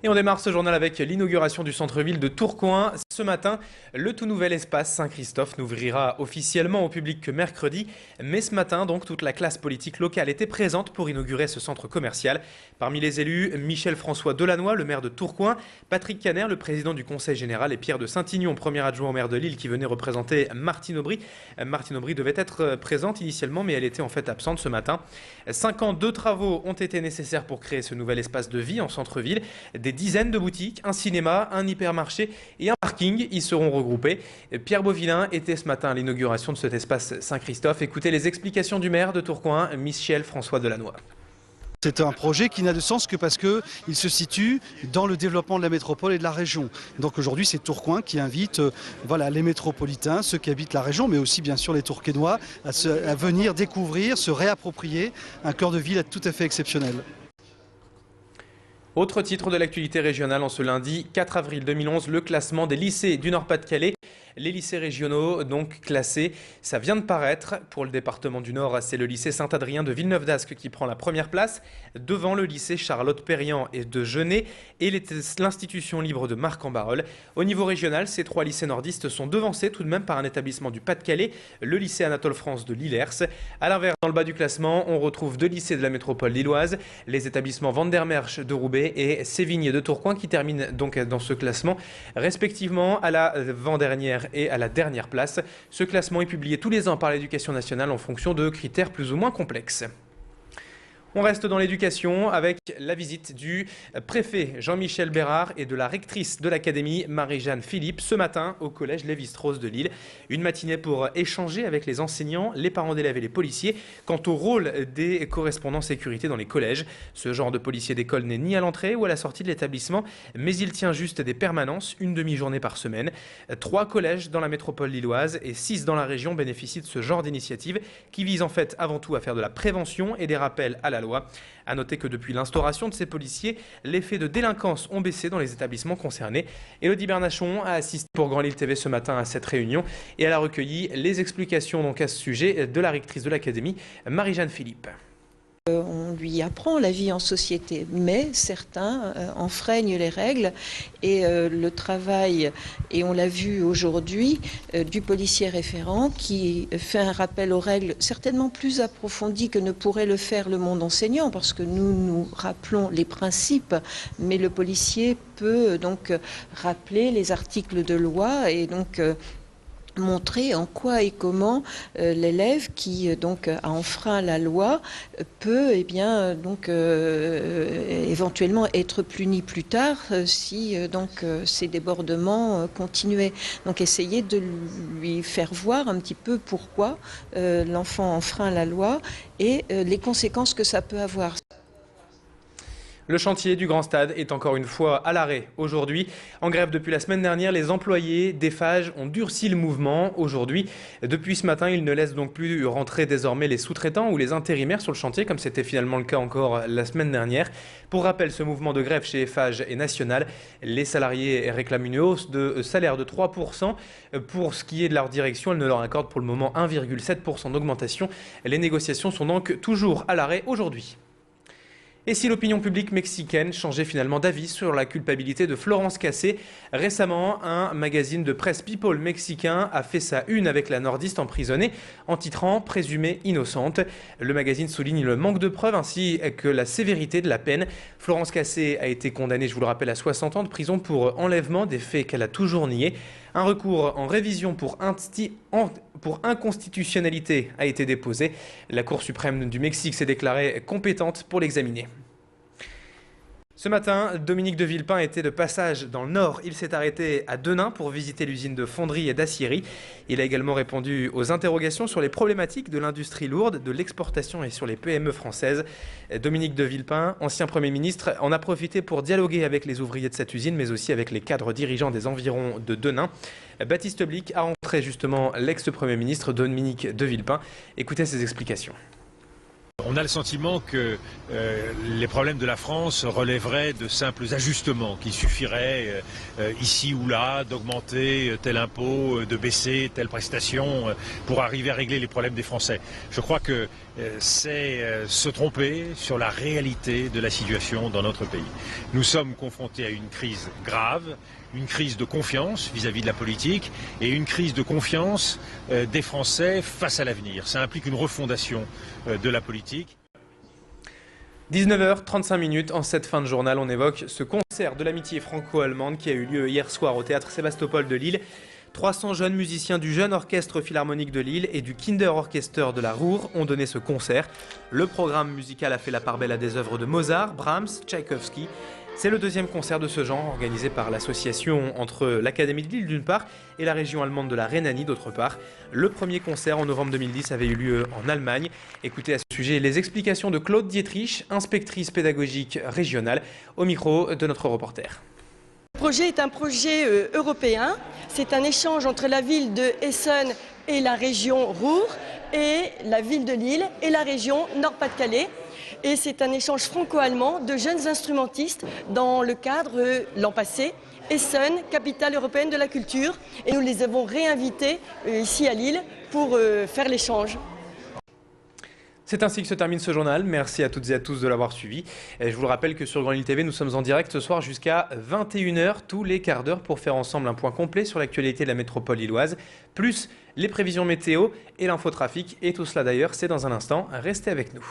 Et on démarre ce journal avec l'inauguration du centre-ville de Tourcoing. Ce matin, le tout nouvel espace Saint-Christophe n'ouvrira officiellement au public que mercredi. Mais ce matin, donc, toute la classe politique locale était présente pour inaugurer ce centre commercial. Parmi les élus, Michel-François Delannoy, le maire de Tourcoing, Patrick Caner, le président du conseil général, et Pierre de Saint-Ignon, premier adjoint au maire de Lille, qui venait représenter Martine Aubry. Martine Aubry devait être présente initialement, mais elle était en fait absente ce matin. 5 ans de travaux ont été nécessaires pour créer ce nouvel espace de vie en centre-ville. Des dizaines de boutiques, un cinéma, un hypermarché et un parking y seront regroupés. Pierre Beauvillain était ce matin à l'inauguration de cet espace Saint-Christophe. Écoutez les explications du maire de Tourcoing, Michel-François Delannoy. C'est un projet qui n'a de sens que parce qu'il se situe dans le développement de la métropole et de la région. Donc aujourd'hui, c'est Tourcoing qui invite les métropolitains, ceux qui habitent la région, mais aussi bien sûr les Tourquenois, à venir découvrir, se réapproprier un cœur de ville tout à fait exceptionnel. Autre titre de l'actualité régionale en ce lundi 4 avril 2011, le classement des lycées du Nord-Pas-de-Calais. Les lycées régionaux, donc classés, ça vient de paraître. Pour le département du Nord, c'est le lycée Saint-Adrien de Villeneuve-d'Ascq qui prend la première place, devant le lycée Charlotte-Perriand et de Genêt et l'institution libre de Marc-en-Barœul. Au niveau régional, ces 3 lycées nordistes sont devancés tout de même par un établissement du Pas-de-Calais, le lycée Anatole France de Lillers. A l'inverse, dans le bas du classement, on retrouve 2 lycées de la métropole lilloise, les établissements Vandermerch de Roubaix et Sévigné de Tourcoing qui terminent donc dans ce classement, respectivement à la avant-dernière et à la dernière place. Ce classement est publié tous les ans par l'Éducation nationale en fonction de critères plus ou moins complexes. On reste dans l'éducation avec la visite du préfet Jean-Michel Bérard et de la rectrice de l'académie Marie-Jeanne Philippe ce matin au collège Lévi-Strauss de Lille. Une matinée pour échanger avec les enseignants, les parents d'élèves et les policiers quant au rôle des correspondants sécurité dans les collèges. Ce genre de policier d'école n'est ni à l'entrée ou à la sortie de l'établissement, mais il tient juste des permanences, une demi-journée par semaine. 3 collèges dans la métropole lilloise et 6 dans la région bénéficient de ce genre d'initiative qui vise en fait avant tout à faire de la prévention et des rappels à la loi. A noter que depuis l'instauration de ces policiers, les faits de délinquance ont baissé dans les établissements concernés. Élodie Bernachon a assisté pour Grand Lille TV ce matin à cette réunion et elle a recueilli les explications donc à ce sujet de la rectrice de l'académie, Marie-Jeanne Philippe. On lui apprend la vie en société, mais certains enfreignent les règles et le travail, et on l'a vu aujourd'hui, du policier référent qui fait un rappel aux règles certainement plus approfondi que ne pourrait le faire le monde enseignant, parce que nous rappelons les principes, mais le policier peut donc rappeler les articles de loi et donc montrer en quoi et comment l'élève qui donc a enfreint la loi peut éventuellement être puni plus tard si ces débordements continuaient. Donc essayer de lui faire voir un petit peu pourquoi l'enfant enfreint la loi et les conséquences que ça peut avoir. Le chantier du Grand Stade est encore une fois à l'arrêt aujourd'hui. En grève depuis la semaine dernière, les employés d'Eiffage ont durci le mouvement aujourd'hui. Depuis ce matin, ils ne laissent donc plus rentrer désormais les sous-traitants ou les intérimaires sur le chantier, comme c'était finalement le cas encore la semaine dernière. Pour rappel, ce mouvement de grève chez Eiffage est national. Les salariés réclament une hausse de salaire de 3%. Pour ce qui est de leur direction, elle ne leur accorde pour le moment 1,7% d'augmentation. Les négociations sont donc toujours à l'arrêt aujourd'hui. Et si l'opinion publique mexicaine changeait finalement d'avis sur la culpabilité de Florence Cassé, récemment, un magazine de presse People mexicain a fait sa une avec la nordiste emprisonnée en titrant « Présumée innocente ». Le magazine souligne le manque de preuves ainsi que la sévérité de la peine. Florence Cassé a été condamnée, je vous le rappelle, à 60 ans de prison pour enlèvement, des faits qu'elle a toujours niés. Un recours en révision pour inconstitutionnalité a été déposé. La Cour suprême du Mexique s'est déclarée compétente pour l'examiner. Ce matin, Dominique de Villepin était de passage dans le Nord. Il s'est arrêté à Denain pour visiter l'usine de fonderie et d'aciérie. Il a également répondu aux interrogations sur les problématiques de l'industrie lourde, de l'exportation et sur les PME françaises. Dominique de Villepin, ancien Premier ministre, en a profité pour dialoguer avec les ouvriers de cette usine, mais aussi avec les cadres dirigeants des environs de Denain. Baptiste Blic a rencontré justement l'ex-Premier ministre Dominique de Villepin. Écoutez ses explications. On a le sentiment que les problèmes de la France relèveraient de simples ajustements, qu'il suffirait ici ou là d'augmenter tel impôt, de baisser telle prestation pour arriver à régler les problèmes des Français. Je crois que c'est se tromper sur la réalité de la situation dans notre pays. Nous sommes confrontés à une crise grave, une crise de confiance vis-à-vis de la politique et une crise de confiance des Français face à l'avenir. Ça implique une refondation de la politique. 19h35 en cette fin de journal, on évoque ce concert de l'amitié franco-allemande qui a eu lieu hier soir au théâtre Sébastopol de Lille. 300 jeunes musiciens du Jeune Orchestre Philharmonique de Lille et du Kinder Orchester de la Ruhr ont donné ce concert. Le programme musical a fait la part belle à des œuvres de Mozart, Brahms, Tchaïkovski. C'est le deuxième concert de ce genre organisé par l'association entre l'Académie de Lille d'une part et la région allemande de la Rhénanie d'autre part. Le premier concert en novembre 2010 avait eu lieu en Allemagne. Écoutez à ce sujet les explications de Claude Dietrich, inspectrice pédagogique régionale, au micro de notre reporter. Le projet est un projet européen. C'est un échange entre la ville de Essen et la région Ruhr et la ville de Lille et la région Nord-Pas-de-Calais. Et c'est un échange franco-allemand de jeunes instrumentistes dans le cadre, l'an passé, Essen, capitale européenne de la culture. Et nous les avons réinvités ici à Lille pour faire l'échange. C'est ainsi que se termine ce journal. Merci à toutes et à tous de l'avoir suivi. Et je vous le rappelle que sur Grand Lille TV, nous sommes en direct ce soir jusqu'à 21h, tous les quarts d'heure, pour faire ensemble un point complet sur l'actualité de la métropole lilloise, plus les prévisions météo et l'infotrafic. Et tout cela d'ailleurs, c'est dans un instant. Restez avec nous.